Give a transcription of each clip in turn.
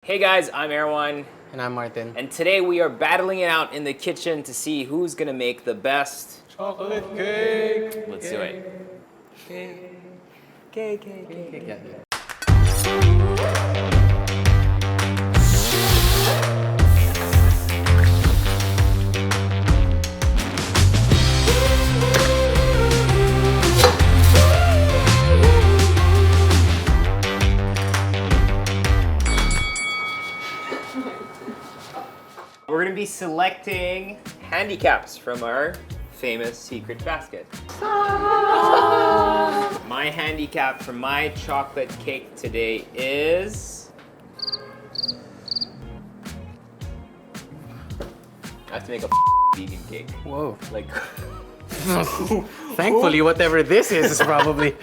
Hey guys, I'm Erwan. And I'm Martin. And today we are battling it out in the kitchen to see who's gonna make the best Chocolate cake! Let's do it. Cake. Yeah. We're gonna be selecting handicaps from our famous secret basket. My handicap for my chocolate cake today is... I have to make a vegan cake. Whoa. Like, Thankfully, whatever this is probably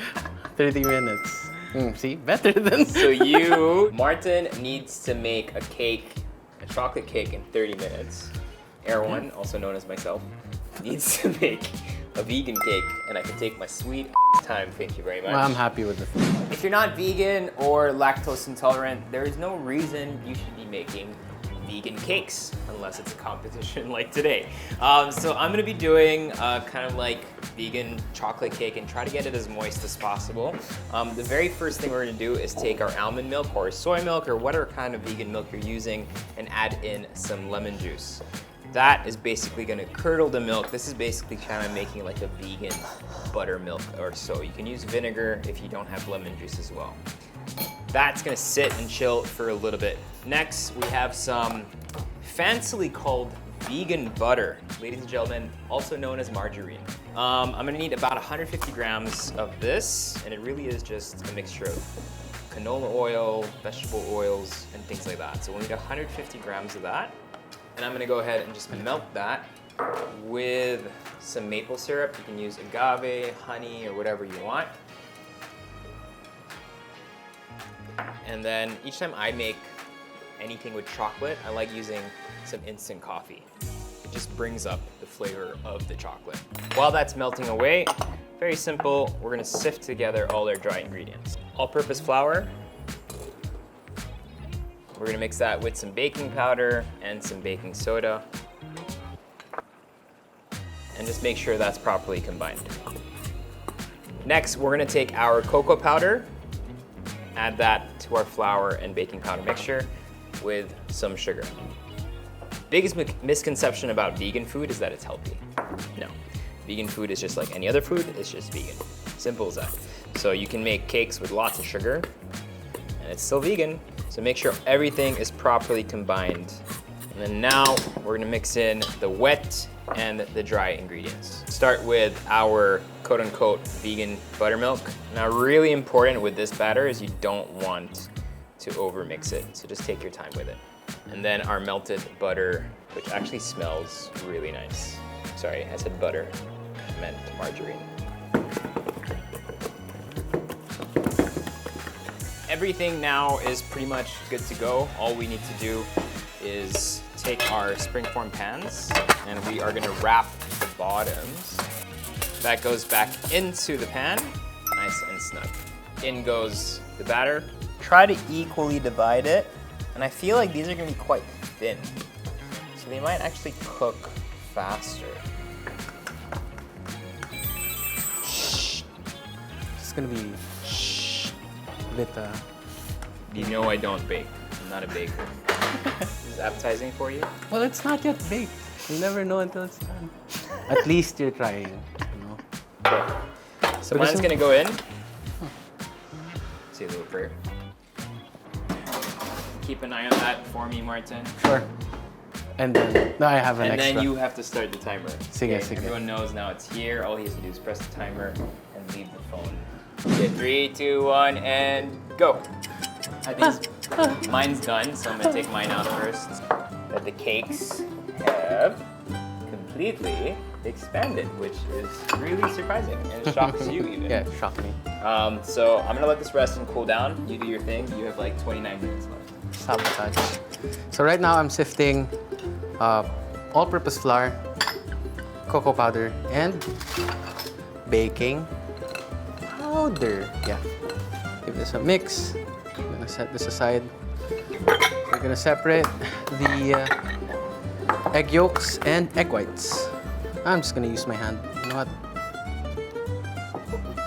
30 minutes. See? Better than... So Martin needs to make a cake, a chocolate cake in 30 minutes. Erwan, also known as myself, needs to make a vegan cake, and I can take my sweet time, thank you very much. Well, I'm happy with this. If you're not vegan or lactose intolerant, there is no reason you should be making vegan cakes unless it's a competition like today. So I'm gonna be doing kind of like vegan chocolate cake and try to get it as moist as possible. The very first thing we're gonna do is take our almond milk or soy milk or whatever kind of vegan milk you're using and add in some lemon juice. That is basically gonna curdle the milk. This is basically kind of making like a vegan buttermilk or so. You can use vinegar if you don't have lemon juice as well. That's gonna sit and chill for a little bit. Next, we have some fancily called vegan butter. Ladies and gentlemen, also known as margarine. I'm gonna need about 150 grams of this, and it really is just a mixture of canola oil, vegetable oils, and things like that. So we'll need 150 grams of that. And I'm gonna go ahead and just melt that with some maple syrup. You can use agave, honey, or whatever you want. And then each time I make anything with chocolate, I like using some instant coffee. It just brings up the flavor of the chocolate. While that's melting away, very simple, we're gonna sift together all our dry ingredients. All-purpose flour. We're gonna mix that with some baking powder and some baking soda. And just make sure that's properly combined. Next, we're gonna take our cocoa powder, add that to our flour and baking powder mixture with some sugar. Biggest misconception about vegan food is that it's healthy. No, vegan food is just like any other food, it's just vegan. Simple as that. So you can make cakes with lots of sugar and it's still vegan. So make sure everything is properly combined. And then now we're gonna mix in the wet and the dry ingredients. Start with our quote-unquote vegan buttermilk. Now really important with this batter is you don't want to over mix it, so just take your time with it. And then our melted butter, which actually smells really nice. Sorry, I said butter, I meant margarine. Everything now is pretty much good to go. All we need to do is take our springform pans and we are gonna wrap the bottoms. That goes back into the pan, nice and snug. In goes the batter. Try to equally divide it. And I feel like these are gonna be quite thin. So they might actually cook faster. Shh. It's gonna be a bit You know I don't bake. I'm not a baker. Is this appetizing for you? Well, it's not yet baked. You never know until it's done. At least you're trying, you know. Okay. So mine's gonna go in. Say a little prayer. Keep an eye on that for me, Martin. Sure. And then, no, I have an extra. And then you have to start the timer. Sige. Everyone knows now it's here. All he has to do is press the timer and leave the phone. Okay, 3, 2, 1, and go. I think mine's done, so I'm gonna take mine out first. But the cakes have completely expanded, which is really surprising and shocks you even. Yeah, it shocked me. So I'm gonna let this rest and cool down. You do your thing. You have like 29 minutes left. Sabotage. So right now I'm sifting all-purpose flour, cocoa powder, and baking powder. Yeah. Give this a mix. I'm gonna set this aside. We're gonna separate the egg yolks and egg whites. I'm just gonna use my hand. You know what?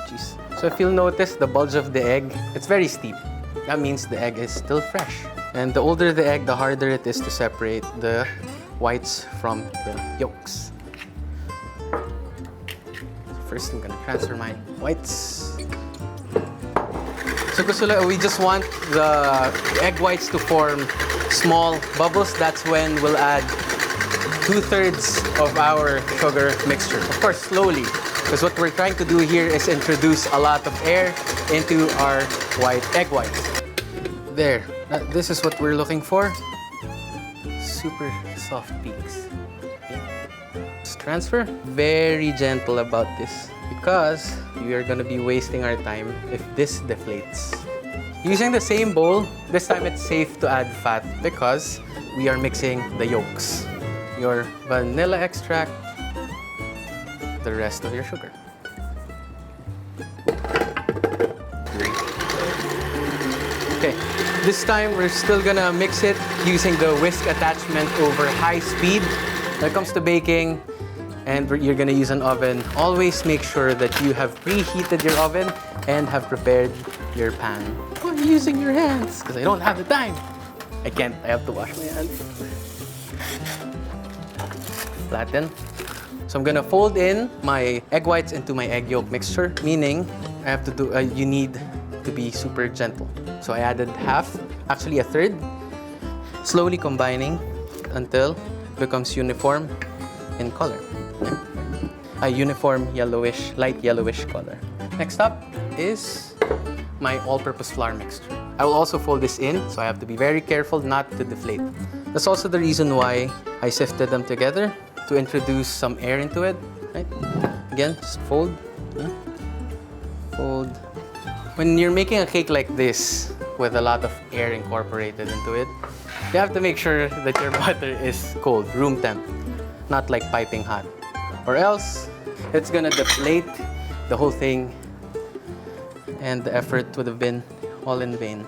Jeez. So if you'll notice the bulge of the egg, it's very steep. That means the egg is still fresh. And the older the egg, the harder it is to separate the whites from the yolks. First, I'm gonna transfer my whites. So we just want the egg whites to form small bubbles. That's when we'll add 2/3 of our sugar mixture. Of course, slowly, because what we're trying to do here is introduce a lot of air into our egg whites. There, this is what we're looking for. Super soft peaks. Just transfer. Very gentle about this because we are gonna be wasting our time if this deflates. Using the same bowl, this time it's safe to add fat because we are mixing the yolks. Your vanilla extract, the rest of your sugar. Okay, this time we're still gonna mix it using the whisk attachment over high speed. When it comes to baking, and you're gonna use an oven, always make sure that you have preheated your oven and have prepared your pan. Why are you using your hands? Because I don't have the time. I can't, I have to wash my hands. Flatten. So I'm gonna fold in my egg whites into my egg yolk mixture, meaning I have to do, you need to be super gentle. So I added half, actually a third, slowly combining until it becomes uniform in color. A uniform yellowish, light yellowish color. Next up is my all-purpose flour mixture. I will also fold this in, so I have to be very careful not to deflate. That's also the reason why I sifted them together, to introduce some air into it. Right? Again, just fold. Fold. When you're making a cake like this, with a lot of air incorporated into it, you have to make sure that your butter is cold, room temp, not like piping hot. Or else, it's gonna deflate the whole thing and the effort would have been all in vain.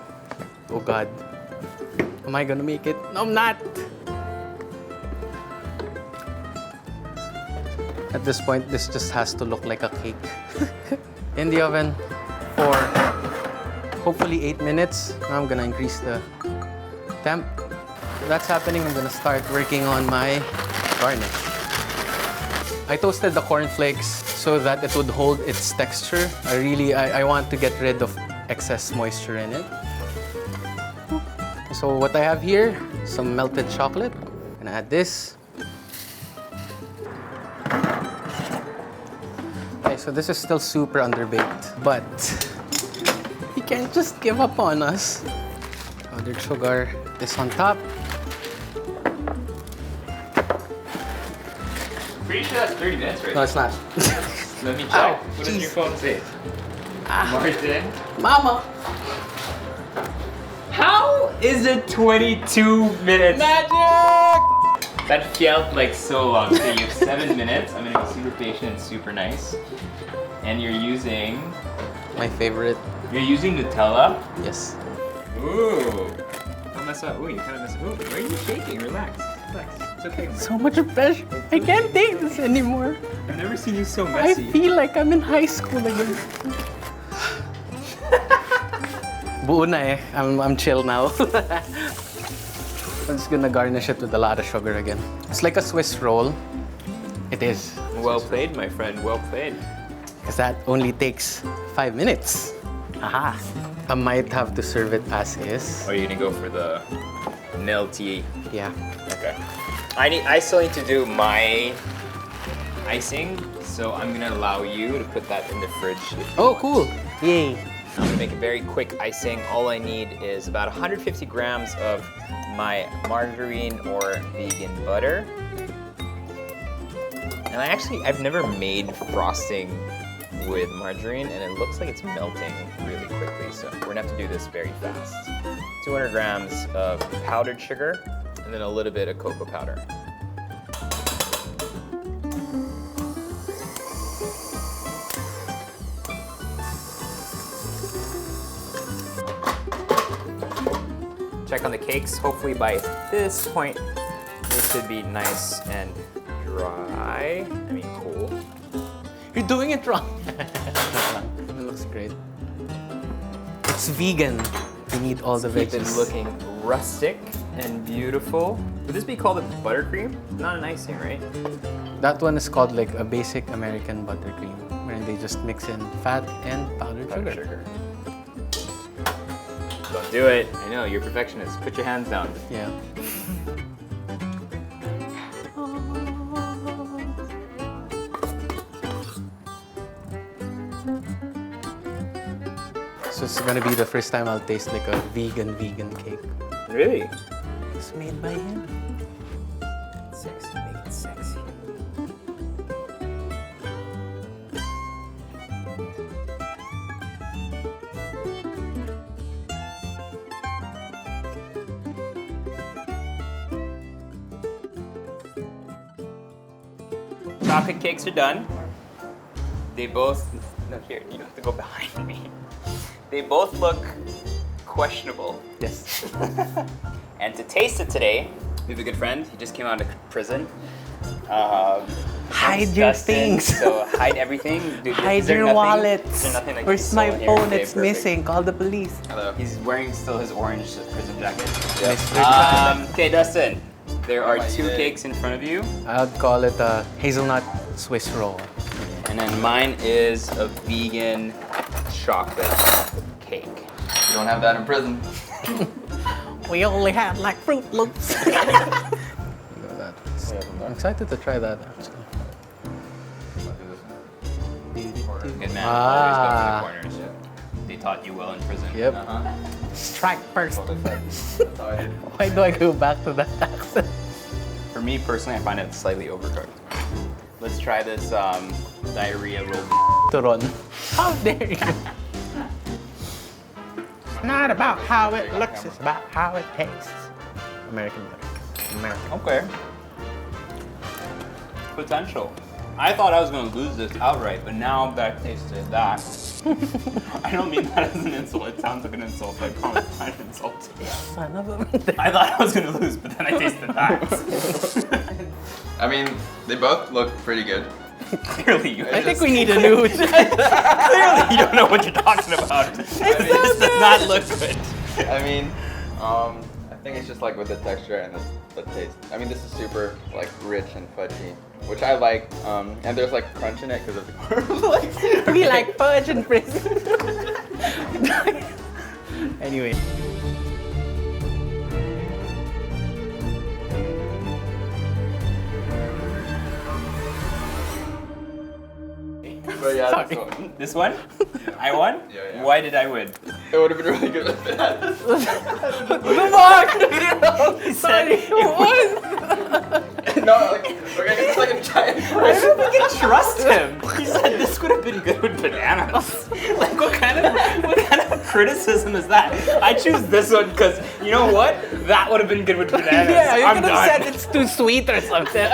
Oh God, am I gonna make it? No, I'm not! At this point, this just has to look like a cake. In the oven for hopefully 8 minutes. Now I'm gonna increase the temp. That's happening, I'm gonna start working on my garnish. I toasted the cornflakes so that it would hold its texture. I want to get rid of excess moisture in it. So what I have here, some melted chocolate. I'm gonna add this. Okay, so this is still super underbaked, but you can't just give up on us. Powdered sugar, this on top. Pretty sure that's 30 minutes, right? No, it's not. Let me check. What does your phone say? Martin? Mama! How is it 22 minutes? Magic! That felt like so long. So you have 7 minutes. I'm gonna be super patient and super nice. And you're using... My favorite. You're using Nutella? Yes. Ooh. Don't mess up. Ooh, you kind of mess up. Ooh, why are you shaking? Relax. Relax. It's okay. So much pressure. I can't take this anymore. I've never seen you so I messy. feel like I'm in high school again. Buo na eh. I'm chill now. I'm just gonna garnish it with a lot of sugar again. It's like a Swiss roll. It is. Well played, my friend. Well played. Because that only takes 5 minutes. Aha. I might have to serve it as is. Or are you gonna go for the melty? Yeah. Okay. I still need to do my icing, so I'm gonna allow you to put that in the fridge. If you Oh, want. cool. Yay. I'm gonna make a very quick icing. All I need is about 150 grams of my margarine or vegan butter. And I've never made frosting with margarine, and it looks like it's melting really quickly, so we're gonna have to do this very fast. 200 grams of powdered sugar, and then a little bit of cocoa powder. check on the cakes. Hopefully by this point, they should be nice and dry. I mean, cool. You're doing it wrong. It looks great. It's vegan. You need all the Keep it veggies. looking rustic and beautiful. Would this be called a buttercream? Not an icing, right? That one is called like a basic American buttercream, where they just mix in fat and powdered sugar. Don't do it. I know, you're perfectionist. Put your hands down. Yeah. So it's gonna be the first time I'll taste like a vegan cake. Really? It's made by him. Sexy, make it sexy. Chocolate cakes are done. They both, no, here, you don't have to go behind me. They both look questionable. Yes. And to taste it today, we have a good friend. He just came out of prison. Hide your Dustin, things. So hide everything. Dude, Hide is there your nothing- wallets. Is there nothing like Where's my soul here? phone? Okay, It's perfect. missing. Call the police. Hello. He's wearing still his orange prison jacket. Mr. Okay, Dustin. There are my 2 day. cakes in front of you, I'd call it a hazelnut Swiss roll. and then mine is a vegan chocolate cake. You don't have that in prison. We only had like Fruit Loops. I'm excited to try that actually. Good man. Ah. Always go for the corners. They taught you well in prison. Yep. Uh-huh. Strike first. That's how I did. Why do I go back to that accent? For me personally, I find it slightly overcooked. Let's try this diarrhea roll. Turon. How dare you? It's not about how it looks, it's about how it tastes. American butter. American. Okay. Potential. I thought I was going to lose this outright, but now that I tasted that, I don't mean that as an insult. It sounds like an insult, but I promise it's not an insult. Son of a... I thought I was going to lose, but then I tasted that. I mean, they both look pretty good. Clearly, you I think we need a new... Clearly, you don't know what you're talking about. This does not look good. I mean, I think it's just like with the texture and the taste. I mean, this is super like rich and fudgy, which I like. And there's like crunch in it because of the We like fudge and prison. Anyway. But yeah, Sorry. this one. This one? I won? Yeah. Why did I win? It would have been really good with that. The mark! He said it would. No, like, okay, it's like a giant I don't think I can trust him. He said this would have been good with bananas. Like what kind of criticism is that? I choose this one because you know what? That would have been good with bananas. Yeah, you I'm could have done. said it's too sweet or something.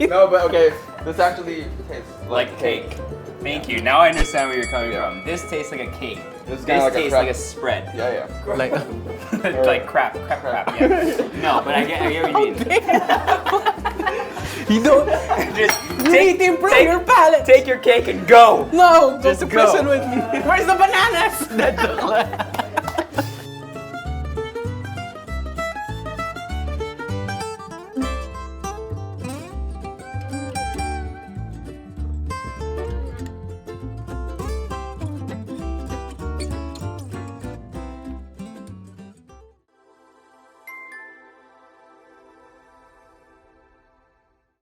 No, but okay, this actually tastes Like cake. Thank you. Now I understand where you're coming from. This tastes like a cake. This is This kinda like a tastes crap. like a spread. Yeah, yeah. Like, Like crap. Yeah. No, but I get what you mean. you don't... Just You need to improve your palate. take your cake and go. No, go Just to go. prison with me. Where's the bananas?